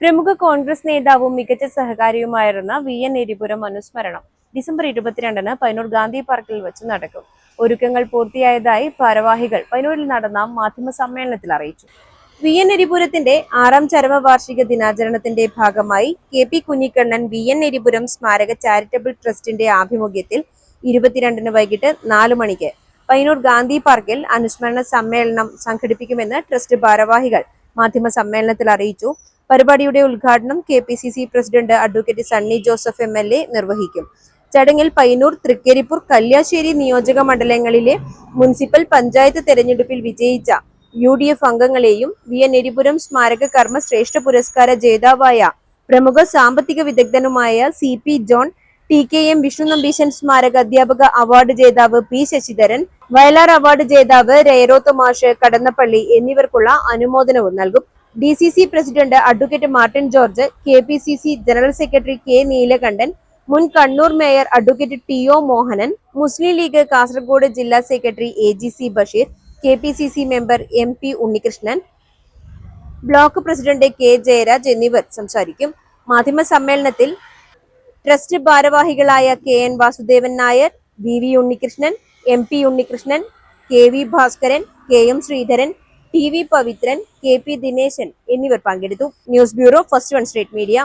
പ്രമുഖ കോൺഗ്രസ് നേതാവും മികച്ച സഹകാരിയുമായിരുന്ന വി.എൻ. എരിപുരം അനുസ്മരണം ഡിസംബർ 22-ന് പയ്യന്നൂർ ഗാന്ധി പാർക്കിൽ വെച്ച് നടക്കും. ഒരുക്കങ്ങൾ പൂർത്തിയായതായി ഭാരവാഹികൾ പയ്യന്നൂരിൽ നടന്ന മാധ്യമ സമ്മേളനത്തിൽ അറിയിച്ചു. വി.എൻ. എരിപുരത്തിന്റെ 6ാം ചരമവാർഷിക ദിനാചരണത്തിന്റെ ഭാഗമായി കെ.പി. കുഞ്ഞിക്കണ്ണൻ വി.എൻ. എരിപുരം സ്മാരക ചാരിറ്റബിൾ ട്രസ്റ്റിന്റെ ആഭിമുഖ്യത്തിൽ 22-ന് വൈകിട്ട് 4 മണിക്ക് പയ്യന്നൂർ ഗാന്ധി പാർക്കിൽ അനുസ്മരണ സമ്മേളനം സംഘടിപ്പിക്കുമെന്ന് ട്രസ്റ്റ് ഭാരവാഹികൾ മാധ്യമ സമ്മേളനത്തിൽ അറിയിച്ചു. പരിപാടിയുടെ ഉദ്ഘാടനം KPCC president advocate Sunny Joseph MLA. നിർവഹിക്കും. ചടങ്ങിൽ പയ്യന്നൂർ, തൃക്കരിപ്പൂർ, കല്യാശ്ശേരി നിയോജക മണ്ഡലങ്ങളിലെ മുനിസിപ്പൽ പഞ്ചായത്ത് തെരഞ്ഞെടുപ്പിൽ വിജയിച്ച UDF അംഗങ്ങളെയും വി.എൻ. എരിപുരം സ്മാരക കർമ്മ ശ്രേഷ്ഠ പുരസ്കാര ജേതാവായ പ്രമുഖ സാമ്പത്തിക വിദഗ്ധനുമായ CP ജോൺ, TKM വിഷ്ണുനമ്പീശൻ സ്മാരക അധ്യാപക അവാർഡ് ജേതാവ് P. ശശിധരൻ, വയലാർ അവാർഡ് ജേതാവ് രയരോത്ത് മാഷ് കടന്നപ്പള്ളി എന്നിവർക്കുള്ള അനുമോദനവും നൽകും. DCC president advocate Martin George, KPCC general secretary K. Neelakandan, മുൻ Kannur mayor advocate TO Mohanan, Muslim League Kasaragod ജില്ലാ secretary AGC Basheer, KPCC member MP Unnikrishnan, block president K. Jayaraj എന്നിവർ സംസാരിക്കും. മാധ്യമ സമ്മേളനത്തിൽ ട്രസ്റ്റ് ഭാരവാഹികളായ KN Vasudevan Nair, VV Unnikrishnan, MP Unnikrishnan, KV Bhaskaran, KM Sreedharan, TV Pavithran, KP Dineshan എന്നിവർ പങ്കെടുത്തു. News bureau, first one state media.